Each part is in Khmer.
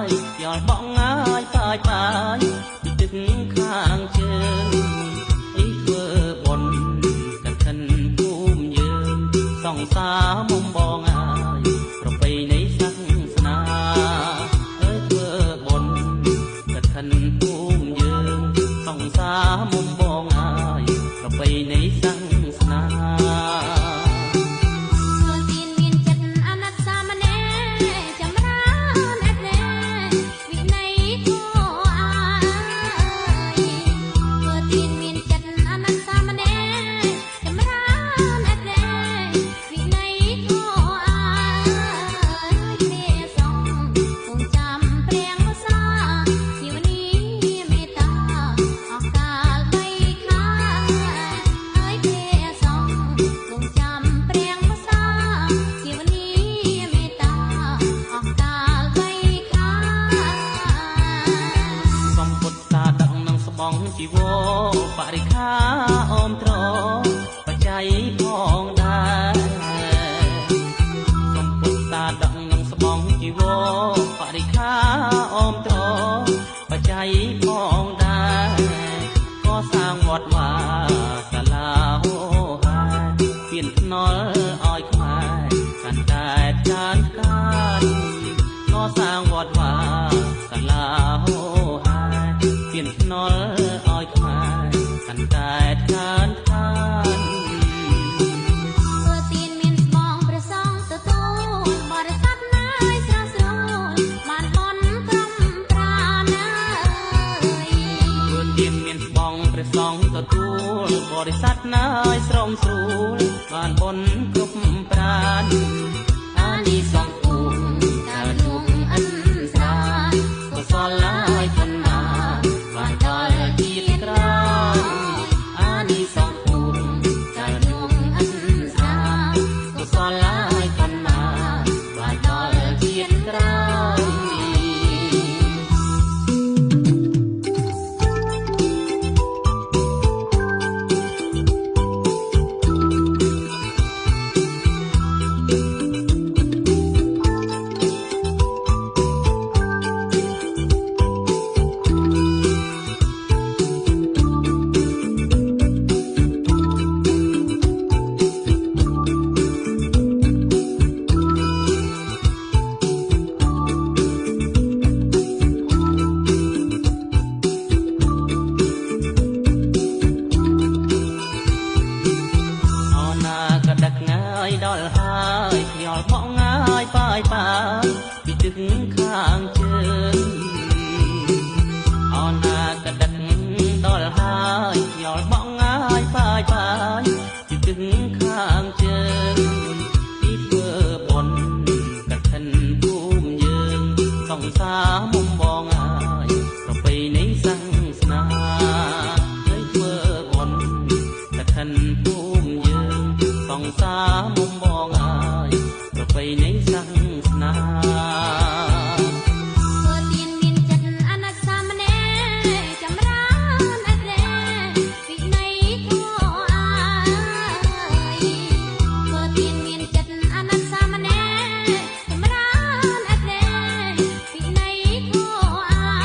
យយ៉ាល់បងអើយបាយបាយទឹកខាងជើងអីធ្វើបុណ្យកឋិនភូមិយើងសង្សារមុំបងអើយប្រពៃណីសាសនាអើយធ្វើបុណ្យកឋិនភូមិយើងសង្សារមុំបងអើយប្រពៃណីសាសនាជីវរបរិខាអមត្របច្ច័យផងដែរសំពុទ្ធតាដឹកនឹងស្បង់ជីវរបរិខាអមត្របច្ច័យផងដែរក៏សាងវត្តវាសាលាហោហាពៀនថ្នល់ឲ្យខ្មែរកាន់តែចានការក៏សាងវត្តវាសាលាហោហាពៀនថ្នល់កាន់តែខានខានធ្វើទានមានស្បង់ព្រះសង្ឃទទួលបរិស័ទណាយស្រស់ស្រួលបានបន់ក្រុមប្រាណើយធ្វើទានមានស្បង់ព្រះសង្ឃទទួលបរិស័ទណាយស្រស់ស្រួលបានបន់គ្រប់ប្រាណអានិសង្ឃពួងកើតនួងអិនស្រាកុសលឡាយប៉ុណ្ណាបានដល់ជាតិក្រោយដល់ហើយខ្យល់ផងអើយបាយបាយពីទឹកខាងជើងអនាគតដឹកដល់ហើយខ្យល់ផងអើយបាយបាយពីទឹកខាងជើងពីធ្វើបុណ្យកឋិនភូមិយើងសង្សារមុំបងអើយប្រពៃណីសាសនាហើយធ្វើបុណ្យកឋិនភូមិយើងសង្សារមុំបងអើយប្រពៃណីសាសនាធ្វើទានមានចិត្តអនុសាមនេរចម្រើនអត្រេវិន័យធម៌អើយធ្វើទានមានចិត្តអនុសាមនេរចម្រើនអត្រេវិន័យធម៌អើ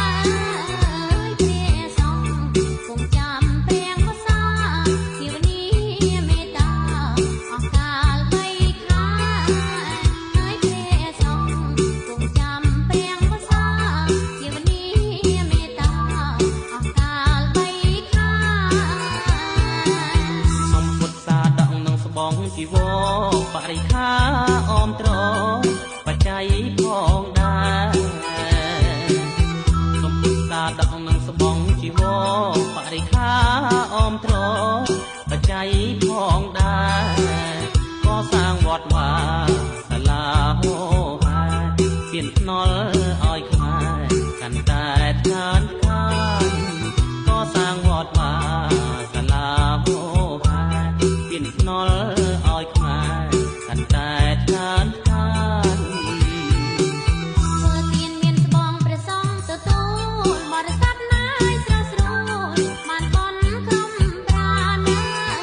យព្រះសង្ឃគង់ចាំព្រះវសាភាវនាមេត្តាអង្កាលបីខាហើយព្រះសង្ឃគង់ចាំព្រះវសាភាវនាមេត្តាអង្កាលបីខាសំពុទ្ធសាដកនឹងស្បង់ជីវរបរិខាអមត្របច្ច័យផងដែរសំពុទ្ធសាដកនឹងស្បង់ជីវរបរិខាអមត្របច្ច័យផងដែរក៏សាងវត្តវាសាលាហោហាពៀនថ្នល់ឲ្យខ្មែរកាន់តែខានខានក៏សាងវត្តវាសាលាហោហាពៀនថ្នល់ឲ្យខ្មែរកាន់តែខានខានធ្វើទានមានស្បង់ព្រះសង្ឃទទួលបរិស័ទណាយស្រស់ស្រួលបានបន់ក្រុមប្រាណើយ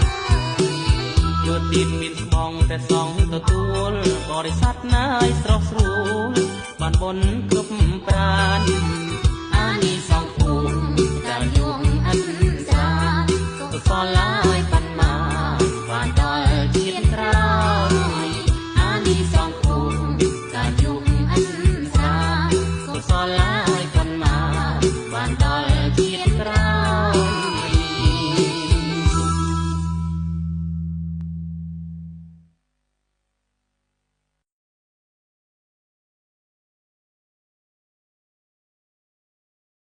ធ្វើទានមានស្បង់ព្រះសង្ឃទទួលបរិស័ទណាយស្រស់ស្រួល បានបុណ្យគ្រប់ប្រានអានិសង្ឃភូមិតាមយងអិនសាកុសលា